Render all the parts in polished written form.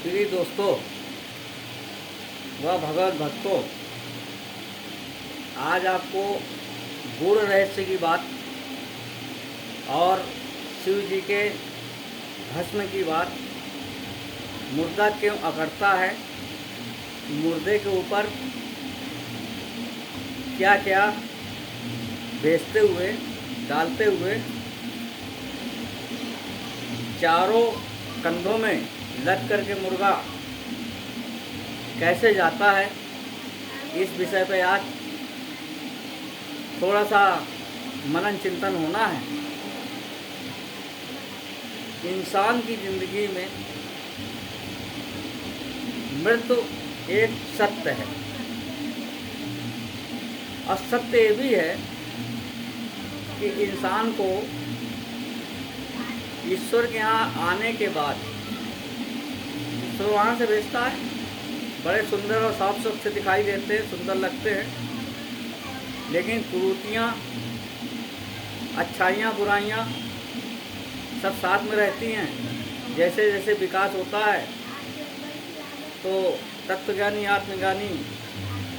प्रिय दोस्तों व भगवत भक्तों, आज आपको गूढ़ रहस्य की बात और शिव जी के भस्म की बात, मुर्दा क्यों अकड़ता है, मुर्दे के ऊपर क्या क्या बेचते हुए डालते हुए चारों कंधों में लग कर के मुर्गा कैसे जाता है, इस विषय पे आज थोड़ा सा मनन चिंतन होना है। इंसान की ज़िंदगी में मृत्यु एक सत्य है और सत्य ये भी है कि इंसान को ईश्वर के यहाँ आने के बाद ईश्वर वहाँ से भेजता है। बड़े सुंदर और साफ स्वच्छ दिखाई देते हैं, सुंदर लगते हैं, लेकिन कुरीतियाँ, अच्छाइयाँ, बुराइयाँ सब साथ में रहती हैं। जैसे जैसे विकास होता है तो तत्वज्ञानी, आत्मज्ञानी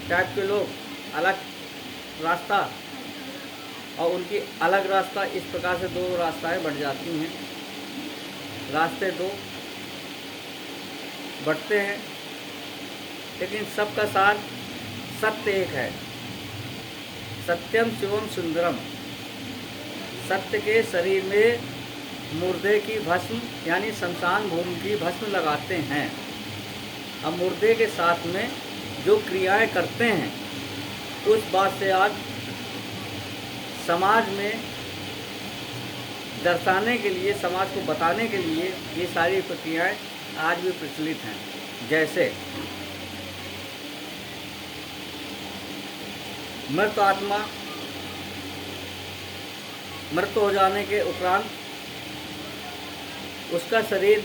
टाइप के लोग अलग रास्ता और उनकी अलग रास्ता, इस प्रकार से दो रास्ताएं बढ़ जाती हैं। रास्ते दो बढ़ते हैं, लेकिन सबका सार सत्य एक है। सत्यम शिवम सुंदरम। सत्य के शरीर में मुर्दे की भस्म यानी शमशान भूमि की भस्म लगाते हैं। अब मुर्दे के साथ में जो क्रियाएं करते हैं, उस बात से आज समाज में दर्शाने के लिए, समाज को बताने के लिए ये सारी प्रक्रियाएं आज भी प्रचलित हैं। जैसे मृत आत्मा मृत हो जाने के उपरांत उसका शरीर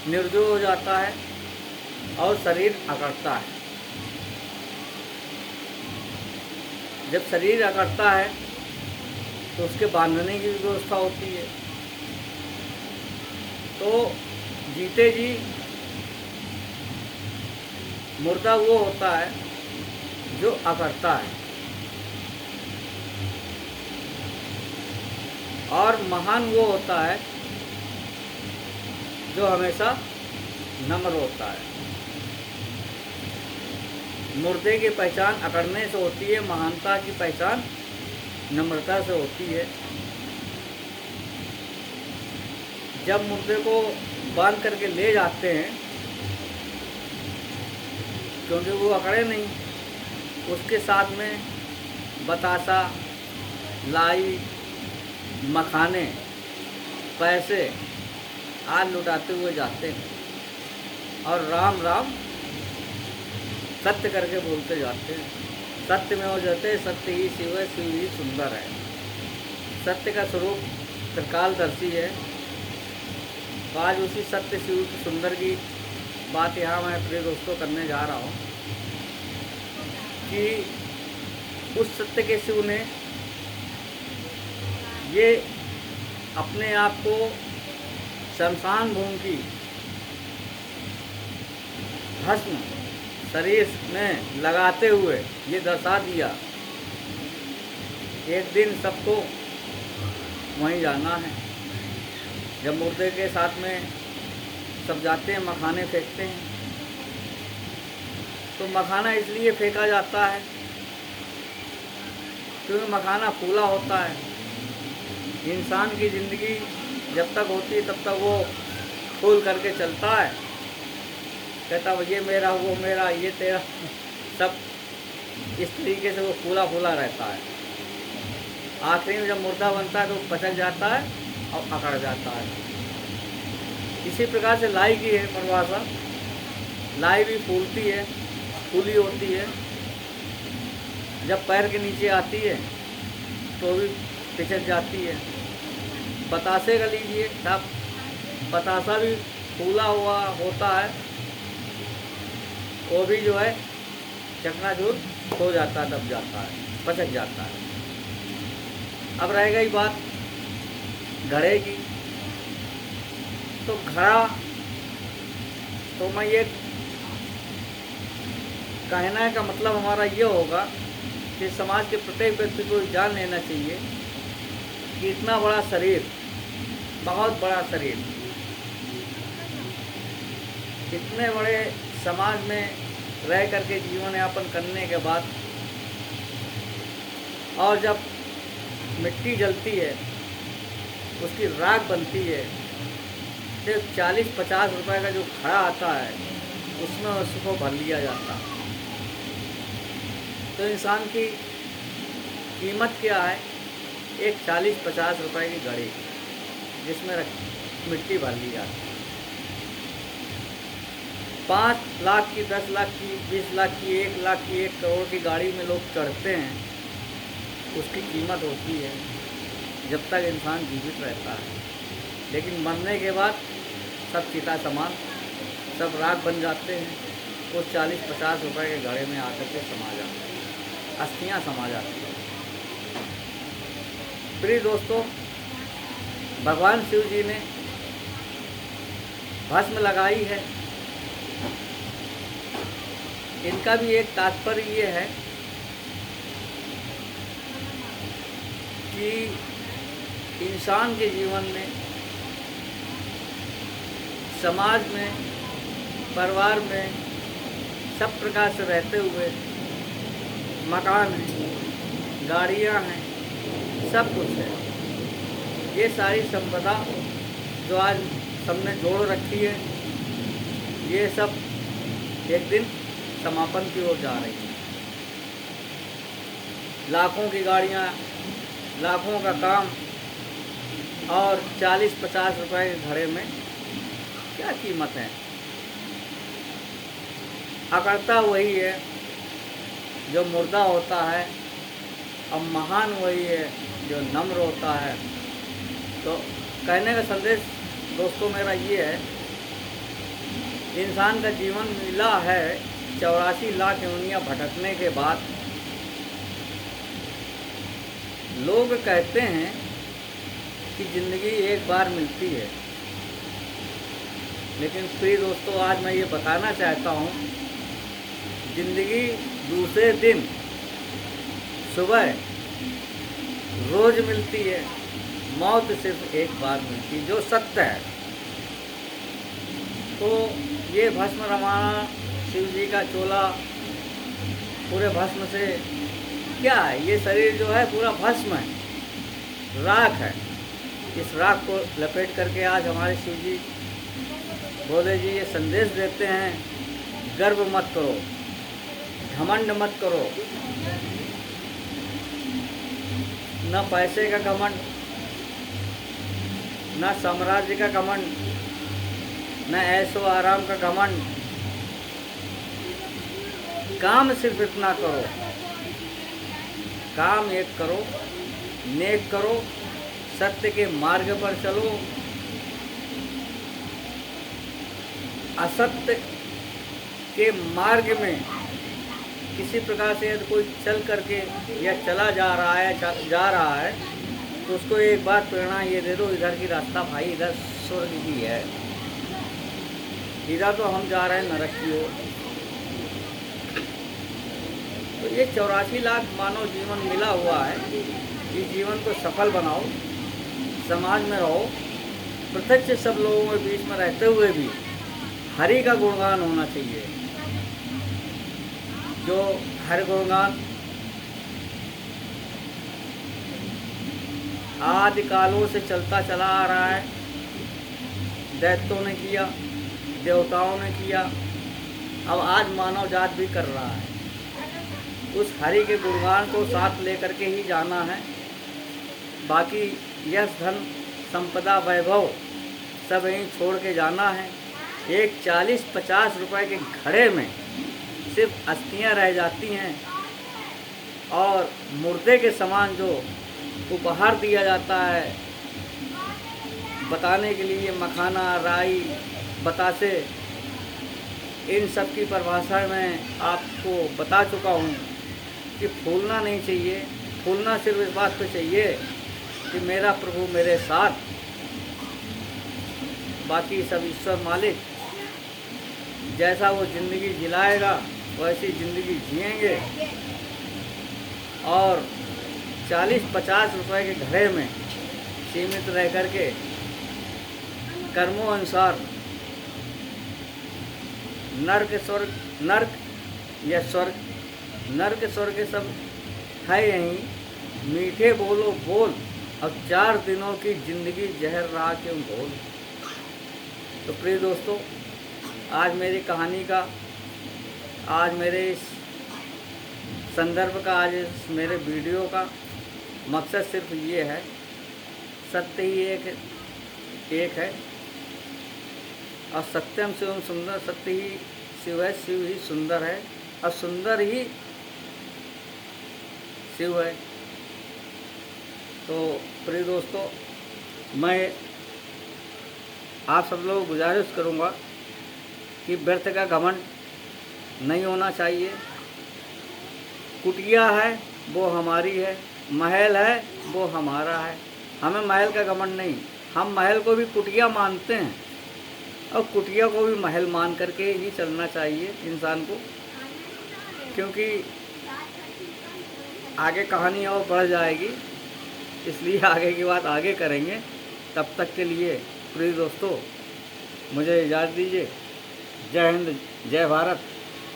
निर्जीव हो जाता है और शरीर अकड़ता है। जब शरीर अकड़ता है तो उसके बांधने की भी व्यवस्था होती है। तो जीते जी मुर्दा वो होता है जो अकड़ता है, और महान वो होता है जो हमेशा नम्र होता है। मुर्दे की पहचान अकड़ने से होती है, महानता की पहचान नम्रता से होती है। जब मुर्दे को बांध करके ले जाते हैं, क्योंकि वो अकड़े नहीं, उसके साथ में बतासा, लाई, मखाने, पैसे आज लुटाते हुए जाते हैं और राम राम सत्य करके बोलते जाते हैं। सत्य में हो जाते, सत्य ही शिव है, शिव ही सुंदर है। सत्य का स्वरूप त्रिकालदर्शी है। तो आज उसी सत्य शिव सुंदर की बात यहाँ मैं प्रिय दोस्तों करने जा रहा हूँ कि उस सत्य के शिव ने ये अपने आप को शमशान भूमि की भस्म शरीर में लगाते हुए ये दर्शा दिया, एक दिन सबको वहीं जाना है। जब मुर्दे के साथ में सब जाते हैं, मखाने फेंकते हैं, तो मखाना इसलिए फेंका जाता है क्योंकि मखाना फूला होता है। इंसान की ज़िंदगी जब तक होती है तब तक वो फूल करके चलता है, कहता वो ये मेरा, वो मेरा, ये तेरा, सब इस तरीके से वो फूला फूला रहता है। आखिरी में जब मुर्दा बनता है तो पचक जाता है और अकड़ जाता है। इसी प्रकार से लाई की है परिभाषा। लाई भी फूलती है, फूली होती है, जब पैर के नीचे आती है तो भी पिचक जाती है। बतासे का लीजिए, तब बतासा भी फूला हुआ होता है, वो भी जो है चकनाचूर हो जाता है, दब जाता है, पचक जाता है। अब रह गई बात घड़े की, तो घड़ा तो मैं ये कहने का मतलब हमारा ये होगा कि समाज के प्रत्येक व्यक्ति को जान लेना चाहिए कि इतना बड़ा शरीर, बहुत बड़ा शरीर, इतने बड़े समाज में रह करके जीवन यापन करने के बाद और जब मिट्टी जलती है, उसकी राख बनती है, सिर्फ 40-50 रुपए का जो खड़ा आता है उसमें उसको भर लिया जाता है। तो इंसान की कीमत क्या है? एक 40-50 रुपए की घड़ी जिसमें मिट्टी भर ली जाती है। 5 लाख की, 10 लाख की, 20 लाख की, 1 लाख की, 1 करोड़ की गाड़ी में लोग चढ़ते हैं, उसकी कीमत होती है जब तक इंसान जीवित रहता है। लेकिन मरने के बाद सब चिता समान, सब राख बन जाते हैं। वो 40-50 रुपए के घड़े में आकर के समा जाते हैं, अस्थियाँ समा जाती हैं। प्रिय दोस्तों, भगवान शिव जी ने भस्म लगाई है। इनका भी एक तात्पर्य ये है कि इंसान के जीवन में, समाज में, परिवार में सब प्रकार से रहते हुए मकान हैं, गाड़ियां हैं, सब कुछ है। ये सारी संपदा जो आज सबने जोड़ रखी है, ये सब एक दिन समापन की ओर जा रही है। लाखों की गाड़ियां, लाखों का काम और 40-50 रुपए के घड़े में क्या कीमत है? अकड़ता वही है जो मुर्दा होता है, और महान वही है जो नम्र होता है। तो कहने का संदेश दोस्तों मेरा ये है, इंसान का जीवन मिला है 84 लाख योनियां भटकने के बाद। लोग कहते हैं कि ज़िंदगी एक बार मिलती है, लेकिन प्रिय दोस्तों, आज मैं ये बताना चाहता हूँ, ज़िंदगी दूसरे दिन सुबह रोज़ मिलती है, मौत सिर्फ एक बार मिलती है, जो सत्य है। तो ये भस्म रमाना, शिव जी का चोला, पूरे भस्म से क्या है? ये शरीर जो है पूरा भस्म है, राख है। इस राख को लपेट करके आज हमारे शिव जी, भोले जी ये संदेश देते हैं, गर्व मत करो, घमंड मत करो, न पैसे का घमंड, न साम्राज्य का घमंड, न ऐशो आराम का घमंड। काम सिर्फ इतना करो, काम एक करो, नेक करो, सत्य के मार्ग पर चलो, असत्य के मार्ग में किसी प्रकार से यदि कोई चल करके या चला जा रहा है तो उसको एक बार प्रेरणा ये दे दो, इधर की रास्ता भाई, इधर स्वर्ग की है, इधर तो हम जा रहे हैं नरक की ओर। तो ये 84 लाख मानव जीवन मिला हुआ है, इस जीवन को सफल बनाओ, समाज में रहो, प्रत्यक्ष सब लोगों के बीच में रहते हुए भी हरि का गुणगान होना चाहिए। जो हरि गुणगान आदि कालों से चलता चला आ रहा है, दैत्यों ने किया, देवताओं ने किया, अब आज मानव जात भी कर रहा है। उस हरि के गुणगान को साथ लेकर के ही जाना है। बाकी यश, धन, संपदा, वैभव सब यहीं छोड़ के जाना है। एक 40-50 रुपए के घड़े में सिर्फ अस्थियां रह जाती हैं, और मुर्दे के समान जो उपहार दिया जाता है बताने के लिए, मखाना, राई, बतासे, इन सब की परिभाषा में आपको बता चुका हूँ कि फूलना नहीं चाहिए। फूलना सिर्फ इस बात पे चाहिए कि मेरा प्रभु मेरे साथ, बाकी सब ईश्वर मालिक। जैसा वो ज़िंदगी जिलाएगा वैसी ज़िंदगी जिएंगे, और 40-50 रुपए के घड़े में सीमित रह कर के कर्मों अनुसार नर्क या स्वर्ग, नर्क स्वर्ग सब है यहीं। मीठे बोलो बोल, अब 4 दिनों की ज़िंदगी जहर रहा क्यों बोल। तो प्रिय दोस्तों, आज मेरी कहानी का, आज मेरे इस संदर्भ का, आज इस मेरे वीडियो का मकसद सिर्फ ये है, सत्य ही एक है, और सत्यम शिवम सुंदर, सत्य ही शिव है, शिव ही सुंदर है, और सुंदर ही शिव है। तो प्रिय दोस्तों, मैं आप सब लोगों को गुजारिश करूँगा कि व्यर्थ का घमंड नहीं होना चाहिए। कुटिया है वो हमारी है, महल है वो हमारा है, हमें महल का घमंड नहीं। हम महल को भी कुटिया मानते हैं और कुटिया को भी महल मान करके ही चलना चाहिए इंसान को, क्योंकि आगे कहानी और बढ़ जाएगी, इसलिए आगे की बात आगे करेंगे। तब तक के लिए प्रिय दोस्तों मुझे इजाज़त दीजिए। जय हिंद, जय भारत,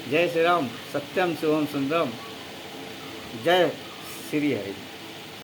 जय श्री राम, सत्यम शिवम सुंदरम, जय श्री हरि।